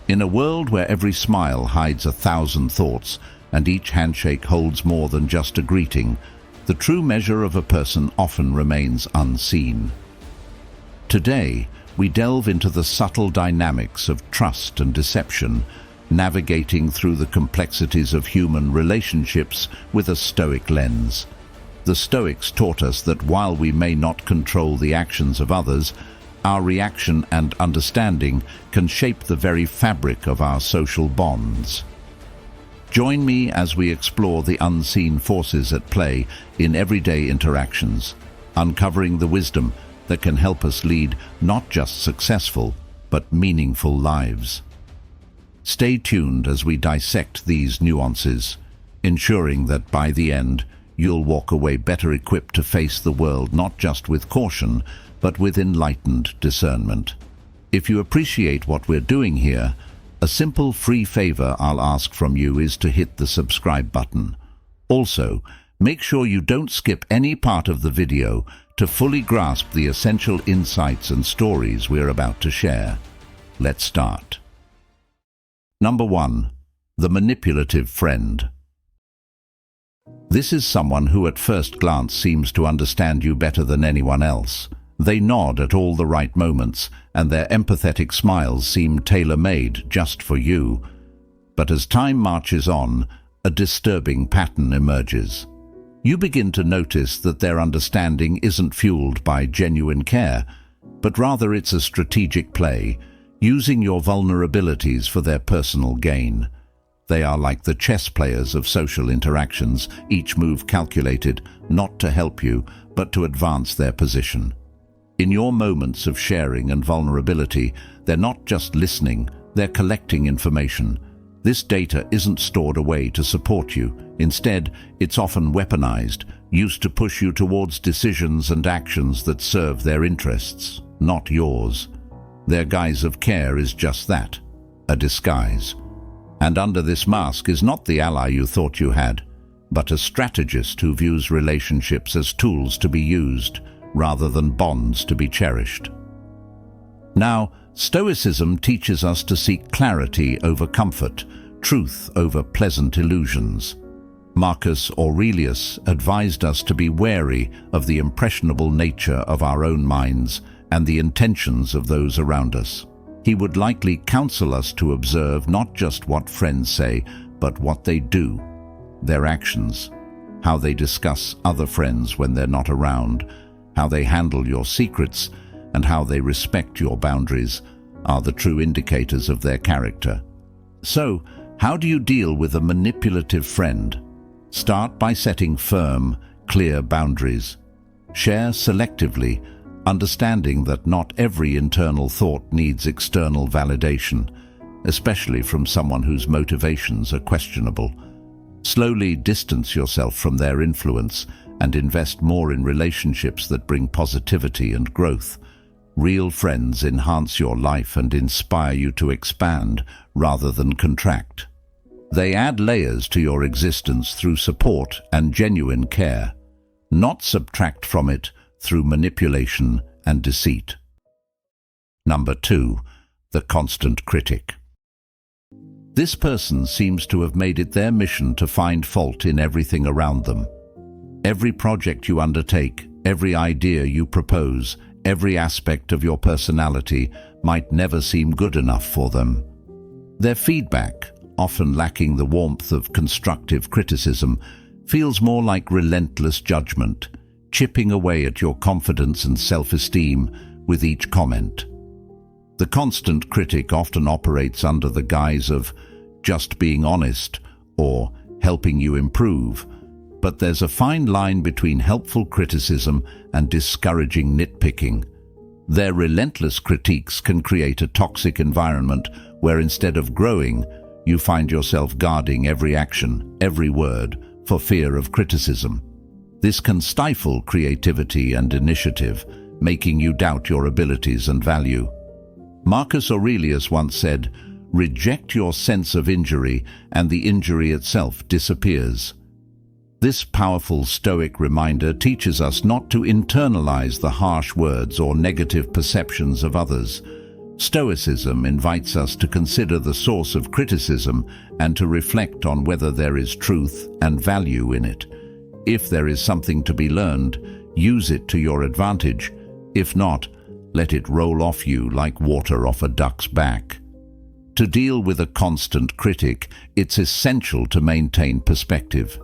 In a world where every smile hides 1,000 thoughts and each handshake holds more than just a greeting, the true measure of a person often remains unseen. Today, we delve into the subtle dynamics of trust and deception, navigating through the complexities of human relationships with a Stoic lens. The Stoics taught us that while we may not control the actions of others, our reaction and understanding can shape the very fabric of our social bonds. Join me as we explore the unseen forces at play in everyday interactions, uncovering the wisdom that can help us lead not just successful, but meaningful lives. Stay tuned as we dissect these nuances, ensuring that by the end, you'll walk away better equipped to face the world not just with caution, but with enlightened discernment. If you appreciate what we're doing here, a simple free favor I'll ask from you is to hit the subscribe button. Also, make sure you don't skip any part of the video to fully grasp the essential insights and stories we're about to share. Let's start. Number 1. The Manipulative Friend. This is someone who at first glance seems to understand you better than anyone else. They nod at all the right moments, and their empathetic smiles seem tailor-made just for you. But as time marches on, a disturbing pattern emerges. You begin to notice that their understanding isn't fueled by genuine care, but rather it's a strategic play, using your vulnerabilities for their personal gain. They are like the chess players of social interactions, each move calculated not to help you, but to advance their position. In your moments of sharing and vulnerability, they're not just listening, they're collecting information. This data isn't stored away to support you. Instead, it's often weaponized, used to push you towards decisions and actions that serve their interests, not yours. Their guise of care is just that, a disguise. And under this mask is not the ally you thought you had, but a strategist who views relationships as tools to be used, rather than bonds to be cherished. Now, Stoicism teaches us to seek clarity over comfort, truth over pleasant illusions. Marcus Aurelius advised us to be wary of the impressionable nature of our own minds and the intentions of those around us. He would likely counsel us to observe not just what friends say, but what they do, their actions, how they discuss other friends when they're not around, how they handle your secrets, and how they respect your boundaries are the true indicators of their character. So, how do you deal with a manipulative friend? Start by setting firm, clear boundaries. Share selectively, understanding that not every internal thought needs external validation, especially from someone whose motivations are questionable. Slowly distance yourself from their influence and invest more in relationships that bring positivity and growth. Real friends enhance your life and inspire you to expand rather than contract. They add layers to your existence through support and genuine care, not subtract from it through manipulation and deceit. Number 2. The Constant Critic. This person seems to have made it their mission to find fault in everything around them. Every project you undertake, every idea you propose, every aspect of your personality might never seem good enough for them. Their feedback, often lacking the warmth of constructive criticism, feels more like relentless judgment, chipping away at your confidence and self-esteem with each comment. The constant critic often operates under the guise of just being honest or helping you improve, but there's a fine line between helpful criticism and discouraging nitpicking. Their relentless critiques can create a toxic environment where instead of growing, you find yourself guarding every action, every word, for fear of criticism. This can stifle creativity and initiative, making you doubt your abilities and value. Marcus Aurelius once said, "Reject your sense of injury, and the injury itself disappears." This powerful Stoic reminder teaches us not to internalize the harsh words or negative perceptions of others, Stoicism invites us to consider the source of criticism and to reflect on whether there is truth and value in it. If there is something to be learned, use it to your advantage. If not, let it roll off you like water off a duck's back. To deal with a constant critic, it's essential to maintain perspective.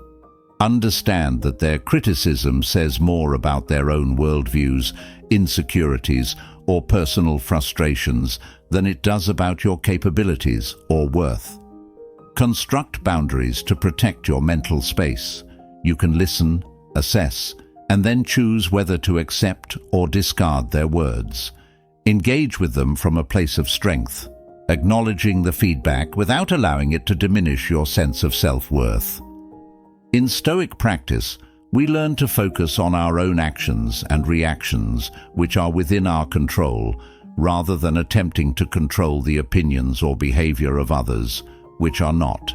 Understand that their criticism says more about their own worldviews, insecurities, or personal frustrations than it does about your capabilities or worth. Construct boundaries to protect your mental space. You can listen, assess, and then choose whether to accept or discard their words. Engage with them from a place of strength, acknowledging the feedback without allowing it to diminish your sense of self-worth. In Stoic practice, we learn to focus on our own actions and reactions which are within our control, rather than attempting to control the opinions or behavior of others, which are not.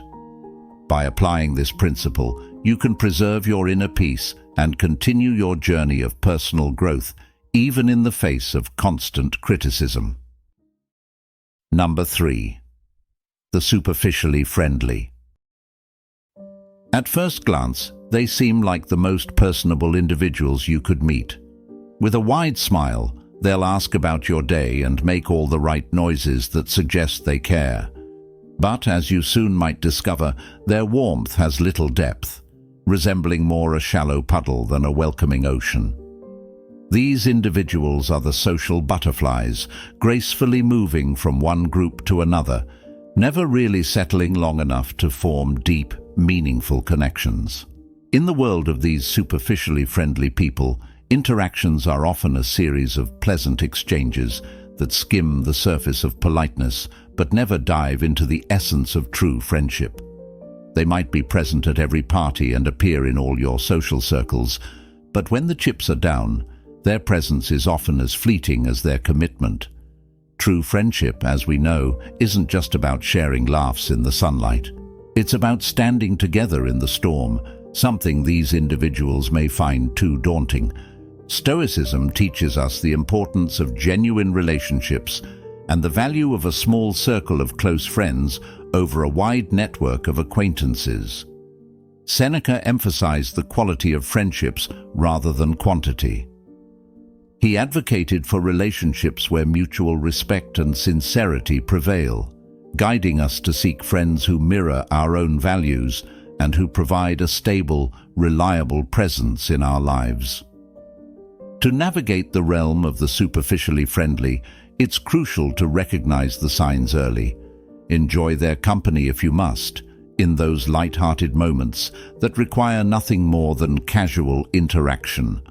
By applying this principle, you can preserve your inner peace and continue your journey of personal growth, even in the face of constant criticism. Number 3. The superficially friendly. At first glance, they seem like the most personable individuals you could meet. With a wide smile, they'll ask about your day and make all the right noises that suggest they care. But, as you soon might discover, their warmth has little depth, resembling more a shallow puddle than a welcoming ocean. These individuals are the social butterflies, gracefully moving from one group to another, never really settling long enough to form deep, meaningful connections. In the world of these superficially friendly people, interactions are often a series of pleasant exchanges that skim the surface of politeness but never dive into the essence of true friendship. They might be present at every party and appear in all your social circles, but when the chips are down, their presence is often as fleeting as their commitment. True friendship, as we know, isn't just about sharing laughs in the sunlight. It's about standing together in the storm, something these individuals may find too daunting. Stoicism teaches us the importance of genuine relationships and the value of a small circle of close friends over a wide network of acquaintances. Seneca emphasized the quality of friendships rather than quantity. He advocated for relationships where mutual respect and sincerity prevail, guiding us to seek friends who mirror our own values and who provide a stable, reliable presence in our lives. To navigate the realm of the superficially friendly, it's crucial to recognize the signs early. Enjoy their company if you must, in those light-hearted moments that require nothing more than casual interaction.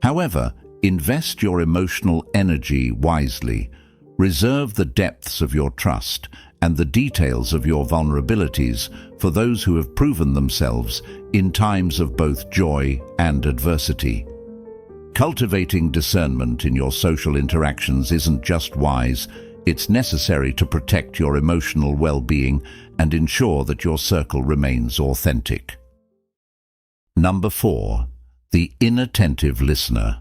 However, invest your emotional energy wisely. Reserve the depths of your trust and the details of your vulnerabilities for those who have proven themselves in times of both joy and adversity. Cultivating discernment in your social interactions isn't just wise, it's necessary to protect your emotional well-being and ensure that your circle remains authentic. Number 4. The inattentive listener.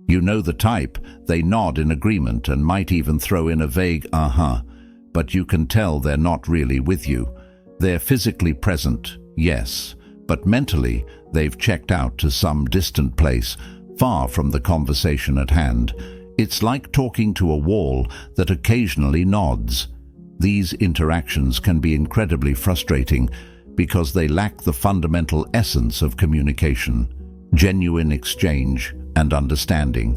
You know the type. They nod in agreement and might even throw in a vague "uh-huh," but you can tell they're not really with you. They're physically present, yes, but mentally they've checked out to some distant place, far from the conversation at hand. It's like talking to a wall that occasionally nods. These interactions can be incredibly frustrating because they lack the fundamental essence of communication, genuine exchange, and understanding.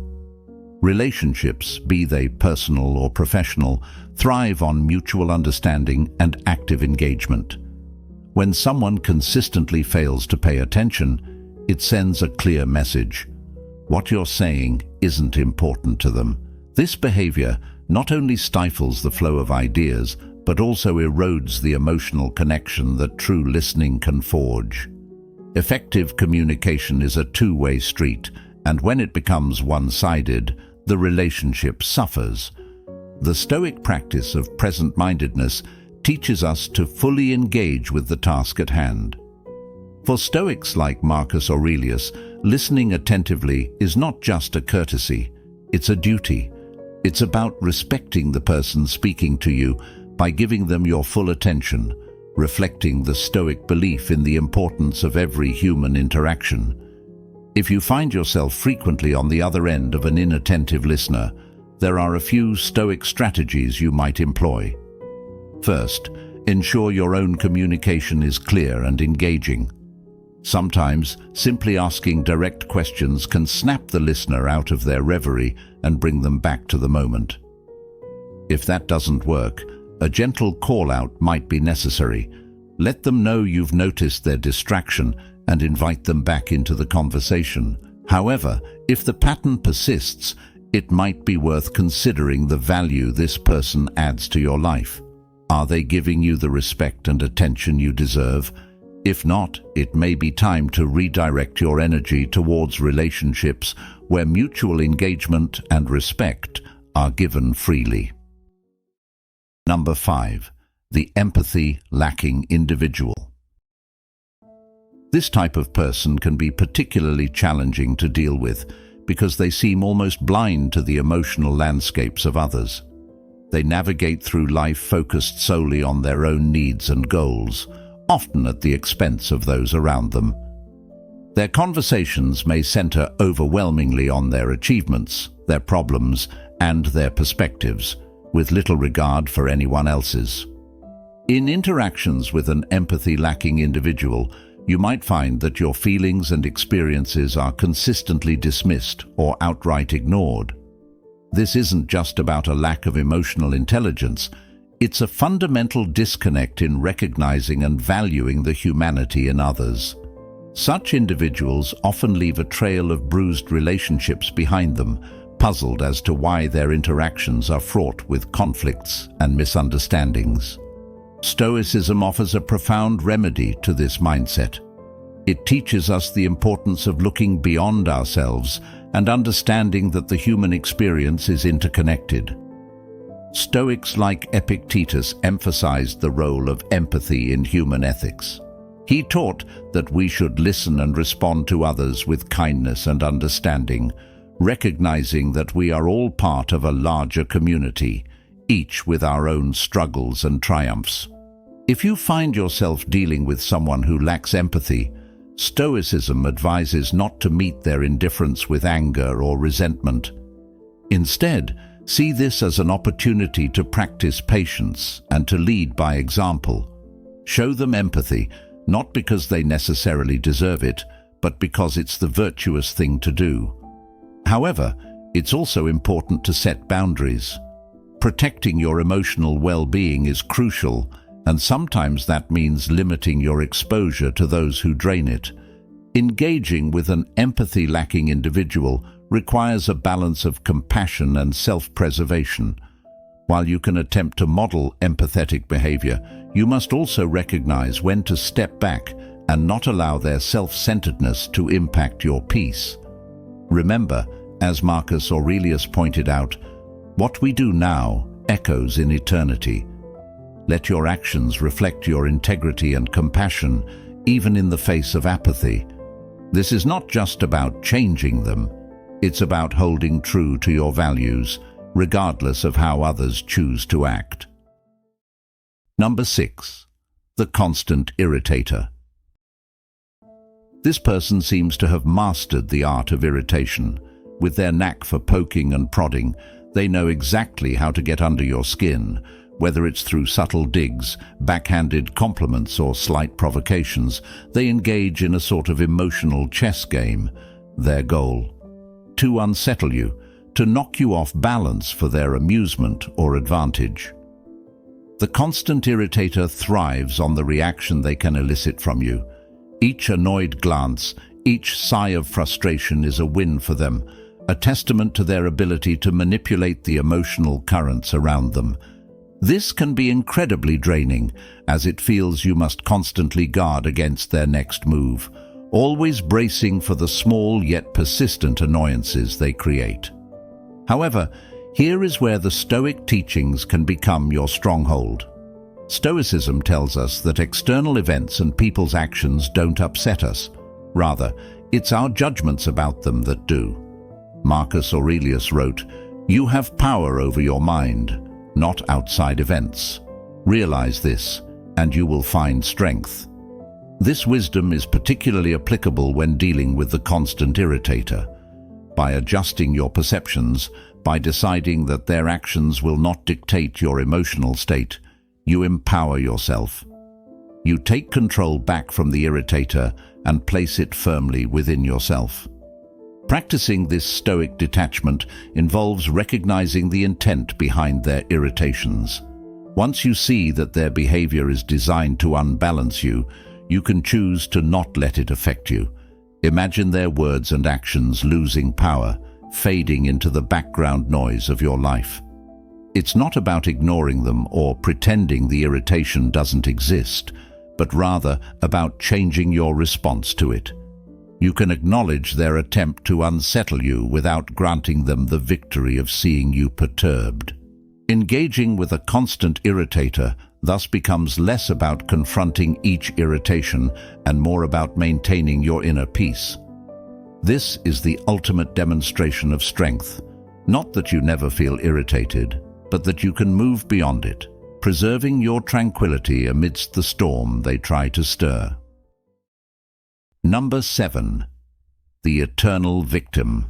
Relationships, be they personal or professional, thrive on mutual understanding and active engagement. When someone consistently fails to pay attention, it sends a clear message. What you're saying isn't important to them. This behavior not only stifles the flow of ideas, but also erodes the emotional connection that true listening can forge. Effective communication is a two-way street, and when it becomes one-sided, the relationship suffers. The Stoic practice of present-mindedness teaches us to fully engage with the task at hand. For Stoics like Marcus Aurelius, listening attentively is not just a courtesy, it's a duty. It's about respecting the person speaking to you by giving them your full attention, reflecting the Stoic belief in the importance of every human interaction. If you find yourself frequently on the other end of an inattentive listener, there are a few Stoic strategies you might employ. First, ensure your own communication is clear and engaging. Sometimes, simply asking direct questions can snap the listener out of their reverie and bring them back to the moment. If that doesn't work, a gentle call-out might be necessary. Let them know you've noticed their distraction and invite them back into the conversation. However, if the pattern persists, it might be worth considering the value this person adds to your life. Are they giving you the respect and attention you deserve? If not, it may be time to redirect your energy towards relationships where mutual engagement and respect are given freely. Number 5. The empathy-lacking individual. This type of person can be particularly challenging to deal with because they seem almost blind to the emotional landscapes of others. They navigate through life focused solely on their own needs and goals, often at the expense of those around them. Their conversations may center overwhelmingly on their achievements, their problems, and their perspectives, with little regard for anyone else's. In interactions with an empathy-lacking individual, you might find that your feelings and experiences are consistently dismissed or outright ignored. This isn't just about a lack of emotional intelligence. It's a fundamental disconnect in recognizing and valuing the humanity in others. Such individuals often leave a trail of bruised relationships behind them, puzzled as to why their interactions are fraught with conflicts and misunderstandings. Stoicism offers a profound remedy to this mindset. It teaches us the importance of looking beyond ourselves and understanding that the human experience is interconnected. Stoics like Epictetus emphasized the role of empathy in human ethics. He taught that we should listen and respond to others with kindness and understanding, recognizing that we are all part of a larger community, each with our own struggles and triumphs. If you find yourself dealing with someone who lacks empathy, Stoicism advises not to meet their indifference with anger or resentment. Instead, see this as an opportunity to practice patience and to lead by example. Show them empathy, not because they necessarily deserve it, but because it's the virtuous thing to do. However, it's also important to set boundaries. Protecting your emotional well-being is crucial, and sometimes that means limiting your exposure to those who drain it. Engaging with an empathy-lacking individual requires a balance of compassion and self-preservation. While you can attempt to model empathetic behavior, you must also recognize when to step back and not allow their self-centeredness to impact your peace. Remember, as Marcus Aurelius pointed out, what we do now echoes in eternity. Let your actions reflect your integrity and compassion, even in the face of apathy. This is not just about changing them. It's about holding true to your values, regardless of how others choose to act. Number 6. The Constant Irritator. This person seems to have mastered the art of irritation. With their knack for poking and prodding, they know exactly how to get under your skin, whether it's through subtle digs, backhanded compliments, or slight provocations. They engage in a sort of emotional chess game. Their goal: to unsettle you, to knock you off balance for their amusement or advantage. The constant irritator thrives on the reaction they can elicit from you. Each annoyed glance, each sigh of frustration is a win for them, a testament to their ability to manipulate the emotional currents around them. This can be incredibly draining, as it feels you must constantly guard against their next move, always bracing for the small yet persistent annoyances they create. However, here is where the Stoic teachings can become your stronghold. Stoicism tells us that external events and people's actions don't upset us. Rather, it's our judgments about them that do. Marcus Aurelius wrote, You have power over your mind, not outside events. Realize this, and you will find strength. This wisdom is particularly applicable when dealing with the constant irritator. By adjusting your perceptions, by deciding that their actions will not dictate your emotional state, you empower yourself. You take control back from the irritator and place it firmly within yourself. Practicing this Stoic detachment involves recognizing the intent behind their irritations. Once you see that their behavior is designed to unbalance you, you can choose to not let it affect you. Imagine their words and actions losing power, fading into the background noise of your life. It's not about ignoring them or pretending the irritation doesn't exist, but rather about changing your response to it. You can acknowledge their attempt to unsettle you without granting them the victory of seeing you perturbed. Engaging with a constant irritator thus becomes less about confronting each irritation and more about maintaining your inner peace. This is the ultimate demonstration of strength, not that you never feel irritated, but that you can move beyond it, preserving your tranquility amidst the storm they try to stir. Number 7. The eternal victim.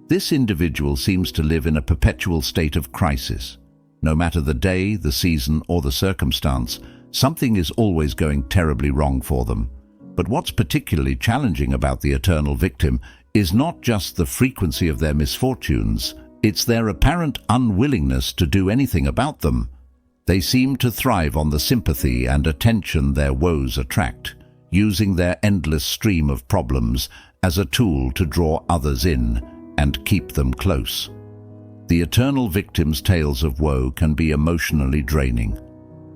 This individual seems to live in a perpetual state of crisis. No matter the day, the season, or the circumstance, something is always going terribly wrong for them. But what's particularly challenging about the eternal victim is not just the frequency of their misfortunes, it's their apparent unwillingness to do anything about them. They seem to thrive on the sympathy and attention their woes attract, using their endless stream of problems as a tool to draw others in and keep them close. The eternal victim's tales of woe can be emotionally draining.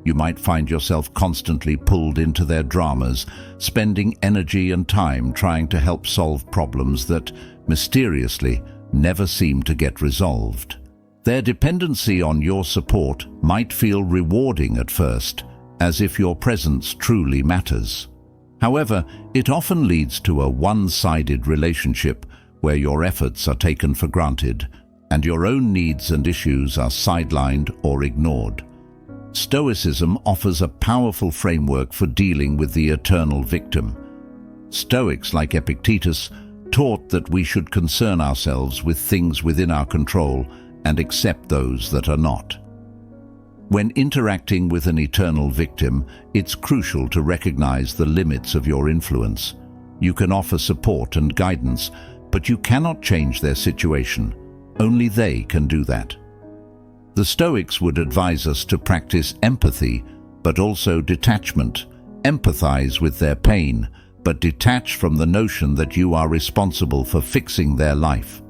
You might find yourself constantly pulled into their dramas, spending energy and time trying to help solve problems that, mysteriously, never seem to get resolved. Their dependency on your support might feel rewarding at first, as if your presence truly matters. However, it often leads to a one-sided relationship where your efforts are taken for granted and your own needs and issues are sidelined or ignored. Stoicism offers a powerful framework for dealing with the eternal victim. Stoics like Epictetus taught that we should concern ourselves with things within our control and accept those that are not. When interacting with an eternal victim, it's crucial to recognize the limits of your influence. You can offer support and guidance, but you cannot change their situation. Only they can do that. The Stoics would advise us to practice empathy, but also detachment. Empathize with their pain, but detach from the notion that you are responsible for fixing their life.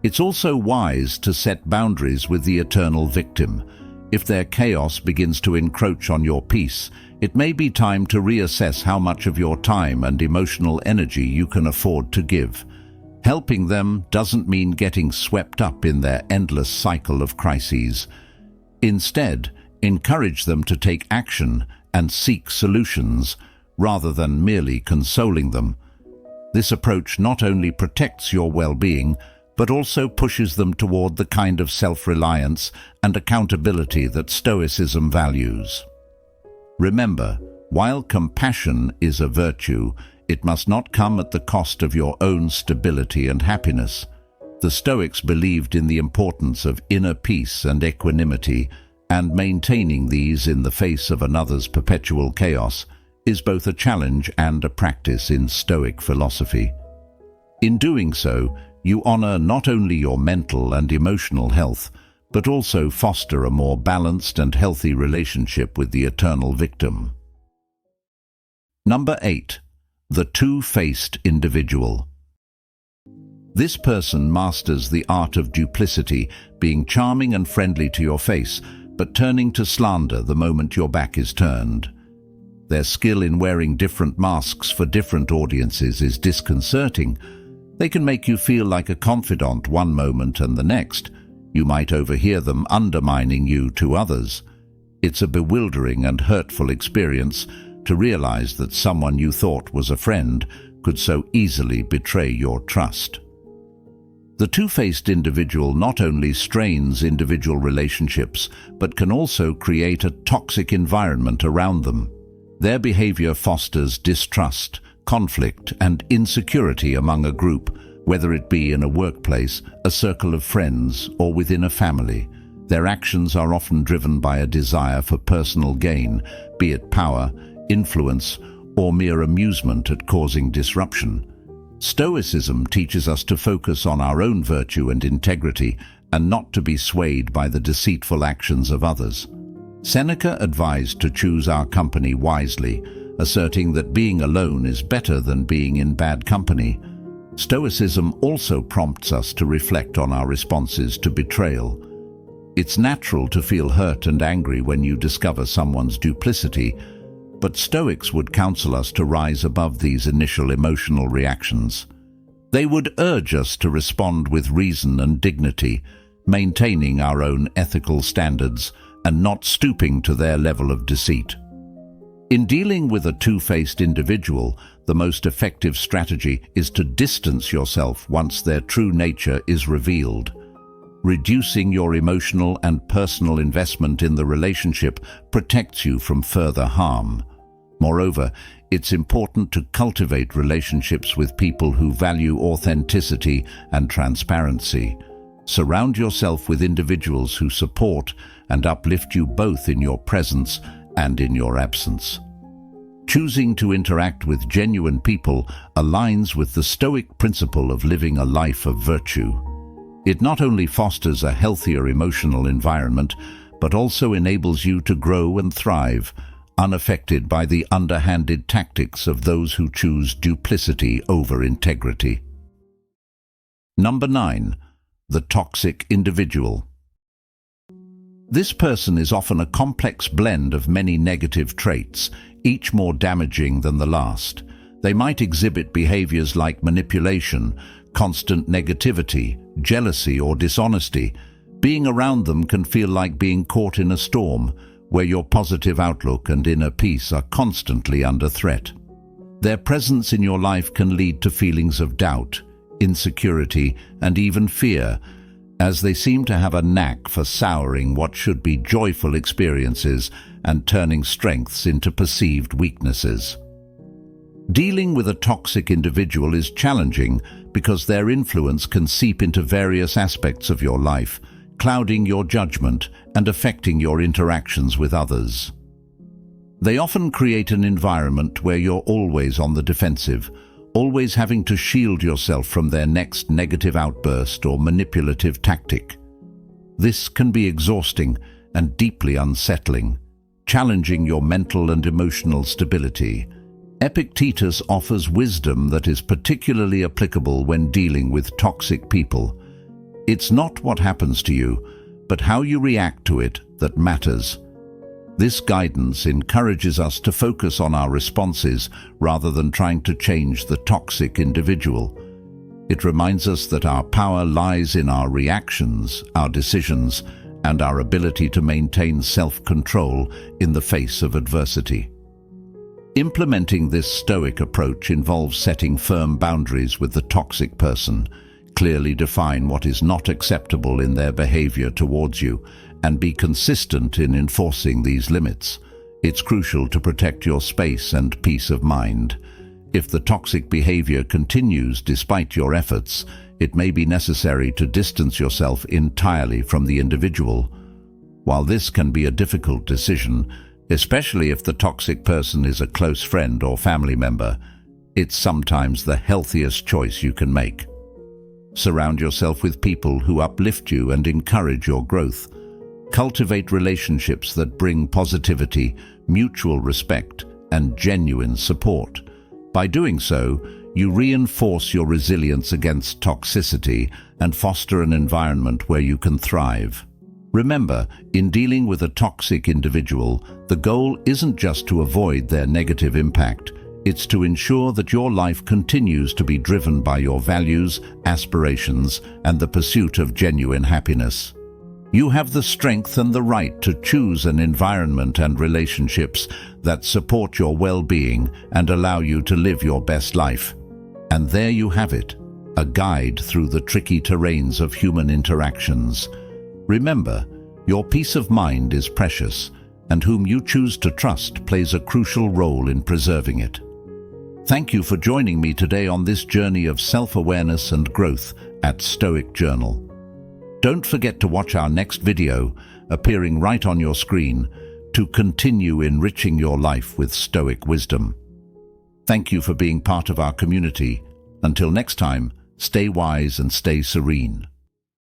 It's also wise to set boundaries with the eternal victim. If their chaos begins to encroach on your peace, it may be time to reassess how much of your time and emotional energy you can afford to give. Helping them doesn't mean getting swept up in their endless cycle of crises. Instead, encourage them to take action and seek solutions, rather than merely consoling them. This approach not only protects your well-being, but also pushes them toward the kind of self-reliance and accountability that Stoicism values. Remember, while compassion is a virtue, it must not come at the cost of your own stability and happiness. The Stoics believed in the importance of inner peace and equanimity, and maintaining these in the face of another's perpetual chaos is both a challenge and a practice in Stoic philosophy. In doing so, you honor not only your mental and emotional health, but also foster a more balanced and healthy relationship with the eternal victim. Number 8. The two-faced individual. This person masters the art of duplicity, being charming and friendly to your face, but turning to slander the moment your back is turned. Their skill in wearing different masks for different audiences is disconcerting. They can make you feel like a confidant one moment, and the next, you might overhear them undermining you to others. It's a bewildering and hurtful experience to realize that someone you thought was a friend could so easily betray your trust. The two-faced individual not only strains individual relationships, but can also create a toxic environment around them. Their behavior fosters distrust, conflict, and insecurity among a group, whether it be in a workplace, a circle of friends, or within a family. Their actions are often driven by a desire for personal gain, be it power, influence, or mere amusement at causing disruption. Stoicism teaches us to focus on our own virtue and integrity and not to be swayed by the deceitful actions of others. Seneca advised to choose our company wisely, asserting that being alone is better than being in bad company. Stoicism also prompts us to reflect on our responses to betrayal. It's natural to feel hurt and angry when you discover someone's duplicity, but Stoics would counsel us to rise above these initial emotional reactions. They would urge us to respond with reason and dignity, maintaining our own ethical standards and not stooping to their level of deceit. In dealing with a two-faced individual, the most effective strategy is to distance yourself once their true nature is revealed. Reducing your emotional and personal investment in the relationship protects you from further harm. Moreover, it's important to cultivate relationships with people who value authenticity and transparency. Surround yourself with individuals who support and uplift you both in your presence and in your absence. Choosing to interact with genuine people aligns with the Stoic principle of living a life of virtue. It not only fosters a healthier emotional environment, but also enables you to grow and thrive, unaffected by the underhanded tactics of those who choose duplicity over integrity. Number 9. The toxic individual. This person is often a complex blend of many negative traits, each more damaging than the last. They might exhibit behaviors like manipulation, constant negativity, jealousy, or dishonesty. Being around them can feel like being caught in a storm, where your positive outlook and inner peace are constantly under threat. Their presence in your life can lead to feelings of doubt, insecurity, and even fear, as they seem to have a knack for souring what should be joyful experiences and turning strengths into perceived weaknesses. Dealing with a toxic individual is challenging because their influence can seep into various aspects of your life, clouding your judgment and affecting your interactions with others. They often create an environment where you're always on the defensive, always having to shield yourself from their next negative outburst or manipulative tactic. This can be exhausting and deeply unsettling, challenging your mental and emotional stability. Epictetus offers wisdom that is particularly applicable when dealing with toxic people. It's not what happens to you, but how you react to it that matters. This guidance encourages us to focus on our responses rather than trying to change the toxic individual. It reminds us that our power lies in our reactions, our decisions, and our ability to maintain self-control in the face of adversity. Implementing this Stoic approach involves setting firm boundaries with the toxic person, clearly define what is not acceptable in their behavior towards you, and be consistent in enforcing these limits. It's crucial to protect your space and peace of mind. If the toxic behavior continues despite your efforts, it may be necessary to distance yourself entirely from the individual. While this can be a difficult decision, especially if the toxic person is a close friend or family member, it's sometimes the healthiest choice you can make. Surround yourself with people who uplift you and encourage your growth. Cultivate relationships that bring positivity, mutual respect, and genuine support. By doing so, you reinforce your resilience against toxicity and foster an environment where you can thrive. Remember, in dealing with a toxic individual, the goal isn't just to avoid their negative impact. It's to ensure that your life continues to be driven by your values, aspirations, and the pursuit of genuine happiness. You have the strength and the right to choose an environment and relationships that support your well-being and allow you to live your best life. And there you have it, a guide through the tricky terrains of human interactions. Remember, your peace of mind is precious, and whom you choose to trust plays a crucial role in preserving it. Thank you for joining me today on this journey of self-awareness and growth at Stoic Journal. Don't forget to watch our next video, appearing right on your screen, to continue enriching your life with Stoic wisdom. Thank you for being part of our community. Until next time, stay wise and stay serene.